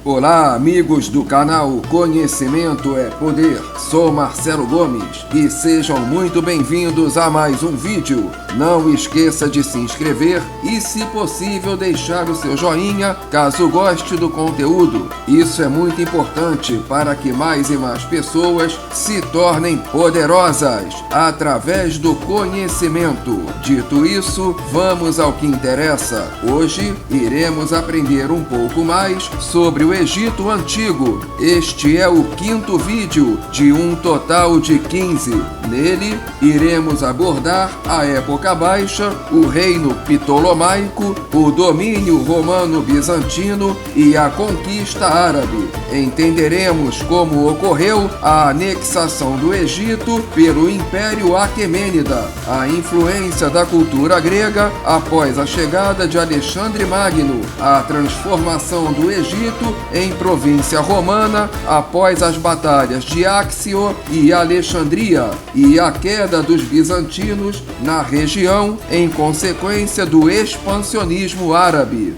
Olá, amigos do canal Conhecimento é Poder. Sou Marcelo Gomes e sejam muito bem-vindos a mais um vídeo. Não esqueça de se inscrever e, se possível, deixar o seu joinha caso goste do conteúdo. Isso é muito importante para que mais e mais pessoas se tornem poderosas através do conhecimento. Dito isso, vamos ao que interessa. Hoje iremos aprender um pouco mais sobre o Egito Antigo. Este é o quinto vídeo de um total de 15. Nele, iremos abordar a época baixa, o reino ptolomaico, o domínio romano-bizantino e a conquista árabe. Entenderemos como ocorreu a anexação do Egito pelo Império Aquemênida, a influência da cultura grega após a chegada de Alexandre Magno, a transformação do Egito em província romana após as batalhas de Áxio e Alexandria e a queda dos bizantinos na região em consequência do expansionismo árabe.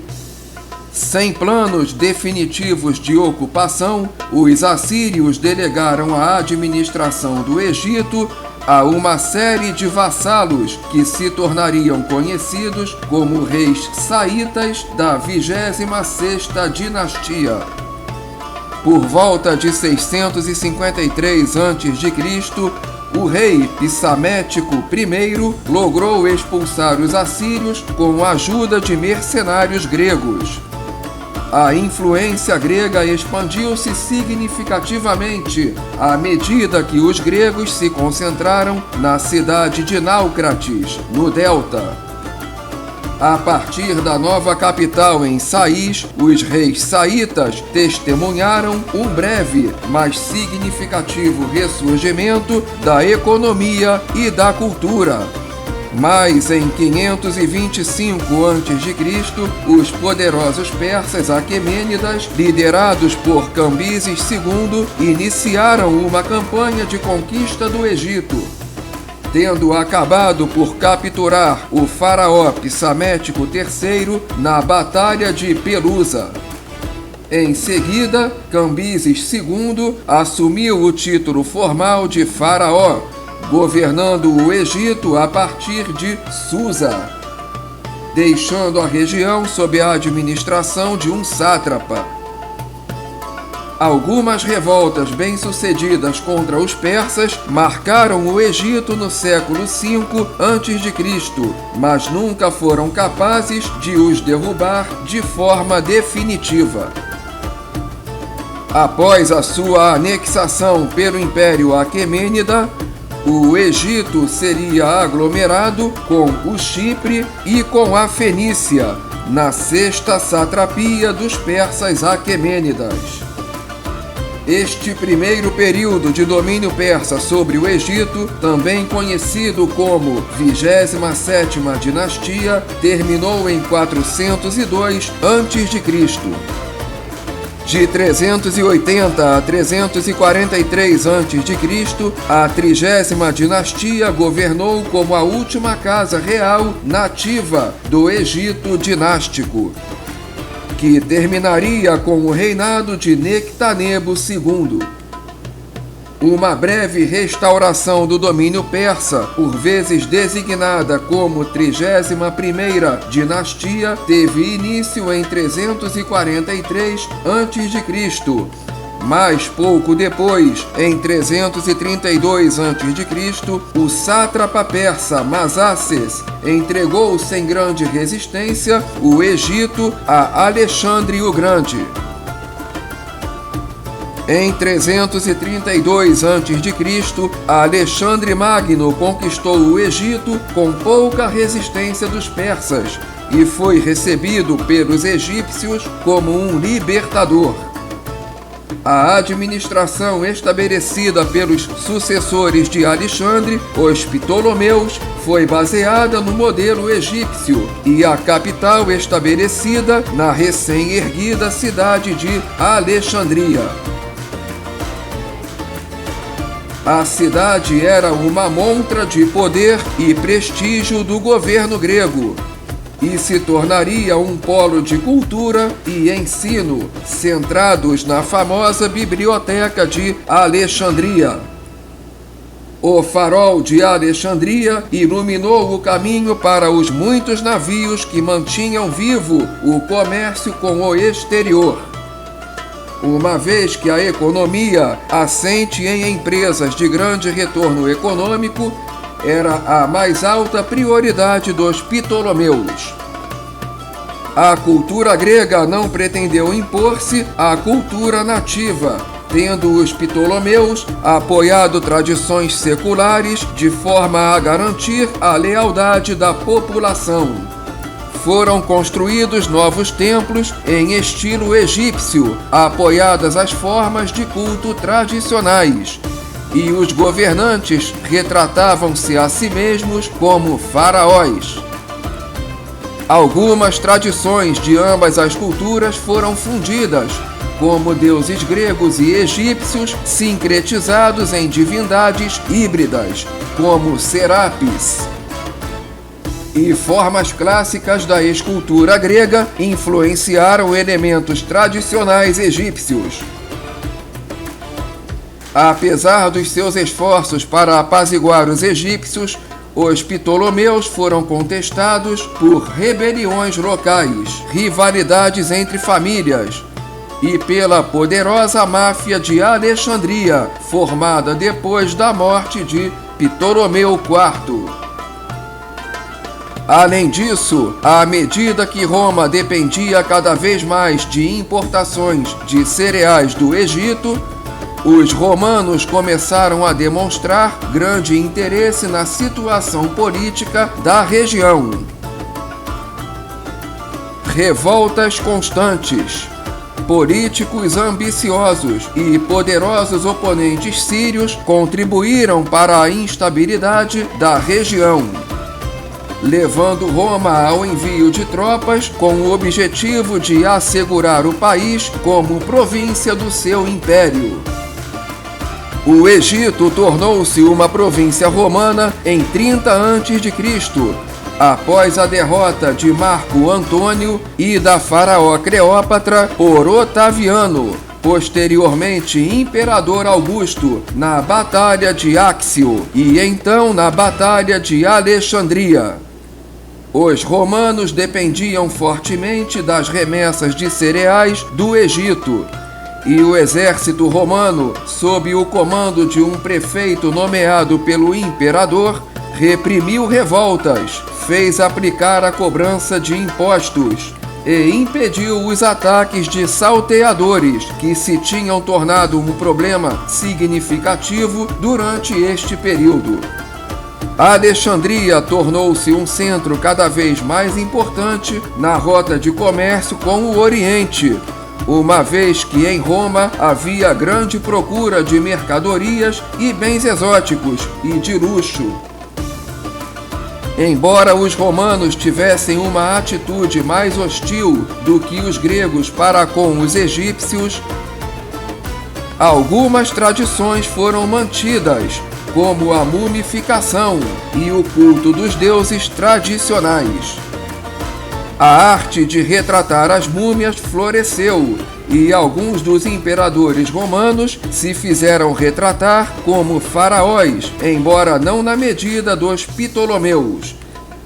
Sem planos definitivos de ocupação, os assírios delegaram a administração do Egito a uma série de vassalos que se tornariam conhecidos como reis saítas da 26ª dinastia. Por volta de 653 a.C., o rei Psamético I logrou expulsar os assírios com a ajuda de mercenários gregos. A influência grega expandiu-se significativamente à medida que os gregos se concentraram na cidade de Náucratis, no Delta. A partir da nova capital em Sais, os reis saítas testemunharam um breve, mas significativo ressurgimento da economia e da cultura. Mas em 525 a.C., os poderosos persas aquemênidas, liderados por Cambises II, iniciaram uma campanha de conquista do Egito. Tendo acabado por capturar o faraó Psamético III na Batalha de Pelusa. Em seguida, Cambises II assumiu o título formal de faraó, governando o Egito a partir de Susa, deixando a região sob a administração de um sátrapa. Algumas revoltas bem-sucedidas contra os persas marcaram o Egito no século V a.C., mas nunca foram capazes de os derrubar de forma definitiva. Após a sua anexação pelo Império Aquemênida, o Egito seria aglomerado com o Chipre e com a Fenícia, na sexta satrapia dos persas aquemênidas. Este primeiro período de domínio persa sobre o Egito, também conhecido como 27ª dinastia, terminou em 402 a.C. De 380 a 343 a.C., a 30ª dinastia governou como a última casa real nativa do Egito dinástico, que terminaria com o reinado de Nectanebo II. Uma breve restauração do domínio persa, por vezes designada como 31ª dinastia, teve início em 343 a.C., mas pouco depois, em 332 a.C., o sátrapa persa Mazaces entregou sem grande resistência o Egito a Alexandre o Grande. Em 332 a.C., Alexandre Magno conquistou o Egito com pouca resistência dos persas e foi recebido pelos egípcios como um libertador. A administração estabelecida pelos sucessores de Alexandre, os Ptolomeus, foi baseada no modelo egípcio e a capital estabelecida na recém-erguida cidade de Alexandria. A cidade era uma montra de poder e prestígio do governo grego. e se tornaria um polo de cultura e ensino centrados na famosa Biblioteca de Alexandria. O farol de Alexandria iluminou o caminho para os muitos navios que mantinham vivo o comércio com o exterior. Uma vez que a economia assente em empresas de grande retorno econômico era a mais alta prioridade dos Ptolomeus. A cultura grega não pretendeu impor-se à cultura nativa, tendo os Ptolomeus apoiado tradições seculares de forma a garantir a lealdade da população. Foram construídos novos templos em estilo egípcio, apoiadas as formas de culto tradicionais, e os governantes retratavam-se a si mesmos como faraós. Algumas tradições de ambas as culturas foram fundidas, como deuses gregos e egípcios sincretizados em divindades híbridas, como Serapis. E formas clássicas da escultura grega influenciaram elementos tradicionais egípcios. Apesar dos seus esforços para apaziguar os egípcios, os Ptolomeus foram contestados por rebeliões locais, rivalidades entre famílias e pela poderosa máfia de Alexandria, formada depois da morte de Ptolomeu IV. Além disso, à medida que Roma dependia cada vez mais de importações de cereais do Egito, os romanos começaram a demonstrar grande interesse na situação política da região. Revoltas constantes, políticos ambiciosos e poderosos oponentes sírios contribuíram para a instabilidade da região, levando Roma ao envio de tropas com o objetivo de assegurar o país como província do seu império. O Egito tornou-se uma província romana em 30 a.C., após a derrota de Marco Antônio e da faraó Cleópatra por Otaviano, posteriormente imperador Augusto, na Batalha de Áxio e então na Batalha de Alexandria. Os romanos dependiam fortemente das remessas de cereais do Egito, e o exército romano, sob o comando de um prefeito nomeado pelo imperador, reprimiu revoltas, fez aplicar a cobrança de impostos e impediu os ataques de salteadores, que se tinham tornado um problema significativo durante este período. Alexandria tornou-se um centro cada vez mais importante na rota de comércio com o Oriente, uma vez que em Roma havia grande procura de mercadorias e bens exóticos e de luxo. Embora os romanos tivessem uma atitude mais hostil do que os gregos para com os egípcios, algumas tradições foram mantidas, como a mumificação e o culto dos deuses tradicionais. A arte de retratar as múmias floresceu e alguns dos imperadores romanos se fizeram retratar como faraós, embora não na medida dos Ptolomeus,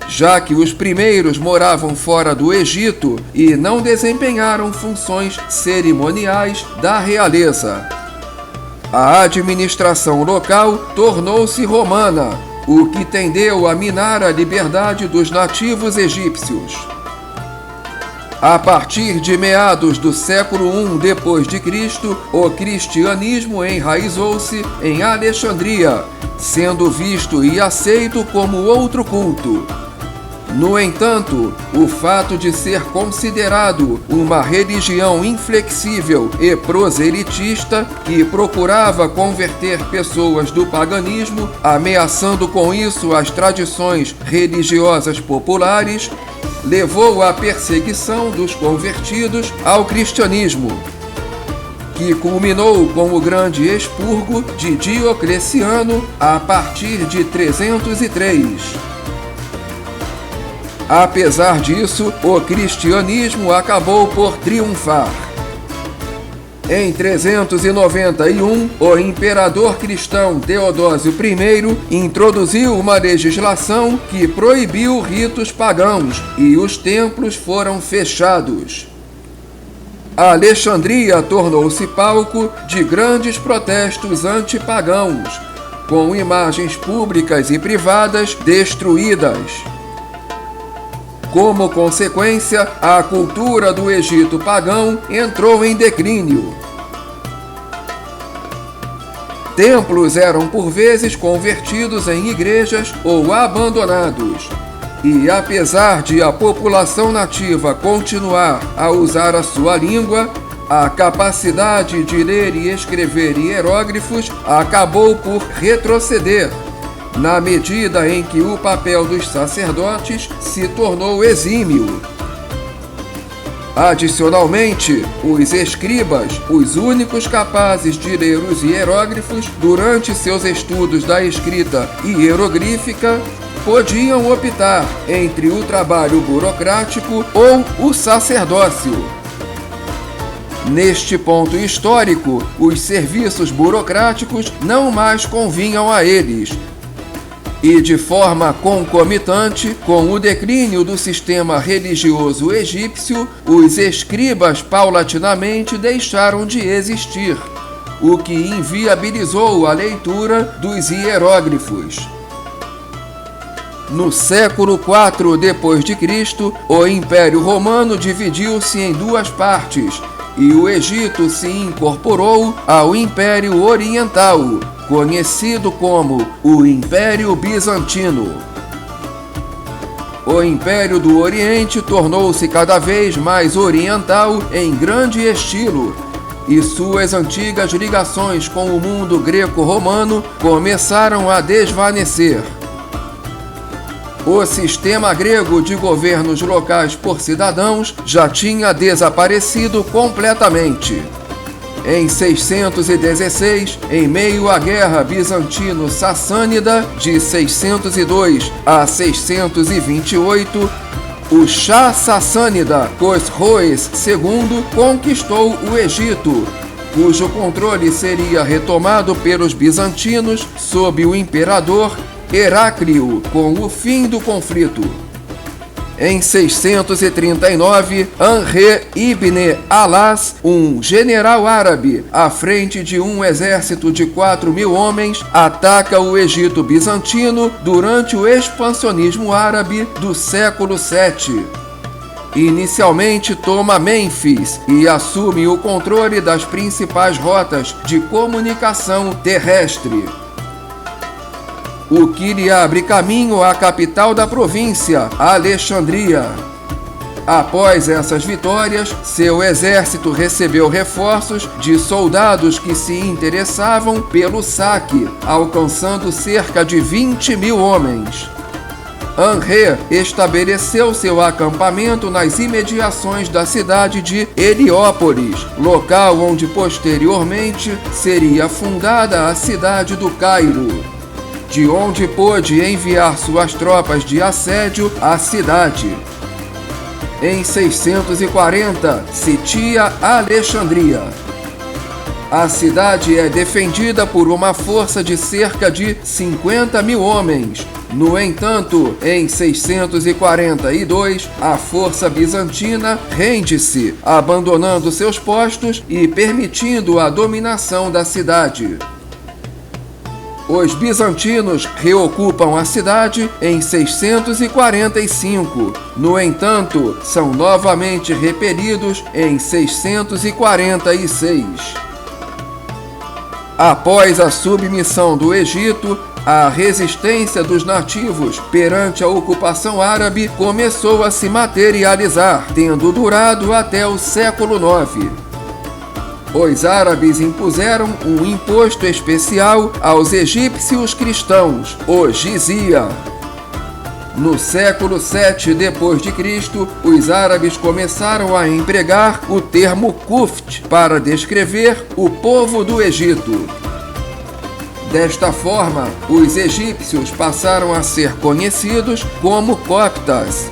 já que os primeiros moravam fora do Egito e não desempenharam funções cerimoniais da realeza. A administração local tornou-se romana, o que tendeu a minar a liberdade dos nativos egípcios. A partir de meados do século I d.C., o cristianismo enraizou-se em Alexandria, sendo visto e aceito como outro culto. No entanto, o fato de ser considerado uma religião inflexível e proselitista que procurava converter pessoas do paganismo, ameaçando com isso as tradições religiosas populares, levou à perseguição dos convertidos ao cristianismo, que culminou com o grande expurgo de Diocleciano a partir de 303. Apesar disso, o cristianismo acabou por triunfar. Em 391, o imperador cristão Teodósio I introduziu uma legislação que proibiu ritos pagãos e os templos foram fechados. Alexandria tornou-se palco de grandes protestos antipagãos, com imagens públicas e privadas destruídas. Como consequência, a cultura do Egito pagão entrou em declínio. Templos eram por vezes convertidos em igrejas ou abandonados. E apesar de a população nativa continuar a usar a sua língua, a capacidade de ler e escrever hieróglifos acabou por retroceder, na medida em que o papel dos sacerdotes se tornou exímio. Adicionalmente, os escribas, os únicos capazes de ler os hieróglifos durante seus estudos da escrita hieroglífica, podiam optar entre o trabalho burocrático ou o sacerdócio. Neste ponto histórico, os serviços burocráticos não mais convinham a eles, e de forma concomitante com o declínio do sistema religioso egípcio, os escribas paulatinamente deixaram de existir, o que inviabilizou a leitura dos hieróglifos. No século IV d.C., o Império Romano dividiu-se em duas partes e o Egito se incorporou ao Império Oriental, conhecido como o Império Bizantino. O Império do Oriente tornou-se cada vez mais oriental em grande estilo, e suas antigas ligações com o mundo greco-romano começaram a desvanecer. O sistema grego de governos locais por cidadãos já tinha desaparecido completamente. Em 616, em meio à Guerra Bizantino-Sassânida de 602 a 628, o Shah Sassânida Cosroes II conquistou o Egito, cujo controle seria retomado pelos bizantinos sob o imperador Heráclio com o fim do conflito. Em 639, Amr ibn Alas, um general árabe, à frente de um exército de 4.000 homens, ataca o Egito bizantino durante o expansionismo árabe do século VII. Inicialmente toma Mênfis e assume o controle das principais rotas de comunicação terrestre, o que lhe abre caminho à capital da província, Alexandria. Após essas vitórias, seu exército recebeu reforços de soldados que se interessavam pelo saque, alcançando cerca de 20.000 homens. Amr estabeleceu seu acampamento nas imediações da cidade de Heliópolis, local onde posteriormente seria fundada a cidade do Cairo, de onde pôde enviar suas tropas de assédio à cidade. Em 640, sitia Alexandria. A cidade é defendida por uma força de cerca de 50.000 homens. No entanto, em 642, a força bizantina rende-se, abandonando seus postos e permitindo a dominação da cidade. Os bizantinos reocupam a cidade em 645. No entanto, são novamente repelidos em 646. Após a submissão do Egito, a resistência dos nativos perante a ocupação árabe começou a se materializar, tendo durado até o século IX. Os árabes impuseram um imposto especial aos egípcios cristãos, o jizia. No século VII d.C., os árabes começaram a empregar o termo kuft para descrever o povo do Egito. Desta forma, os egípcios passaram a ser conhecidos como coptas.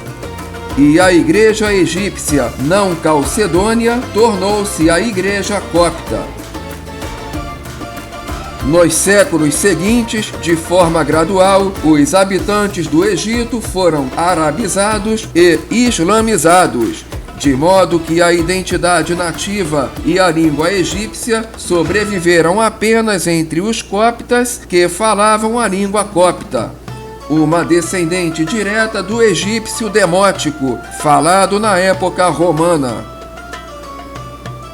e a igreja egípcia não calcedônia tornou-se a igreja copta. Nos séculos seguintes, de forma gradual, os habitantes do Egito foram arabizados e islamizados, de modo que a identidade nativa e a língua egípcia sobreviveram apenas entre os coptas que falavam a língua copta, uma descendente direta do egípcio demótico, falado na época romana.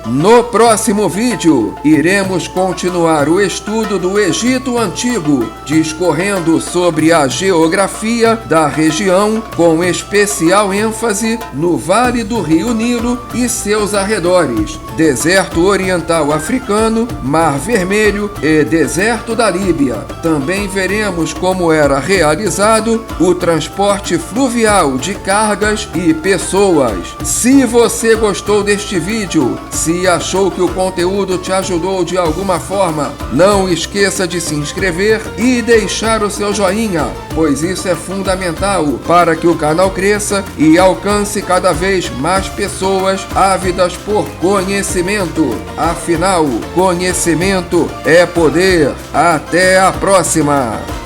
No próximo vídeo, iremos continuar o estudo do Egito Antigo, discorrendo sobre a geografia da região, com especial ênfase no Vale do Rio Nilo e seus arredores, Deserto Oriental Africano, Mar Vermelho e Deserto da Líbia. Também veremos como era realizado o transporte fluvial de cargas e pessoas. Se você gostou deste vídeo, se achou que o conteúdo te ajudou de alguma forma, não esqueça de se inscrever e deixar o seu joinha, pois isso é fundamental para que o canal cresça e alcance cada vez mais pessoas ávidas por conhecimento. Afinal, conhecimento é poder. Até a próxima!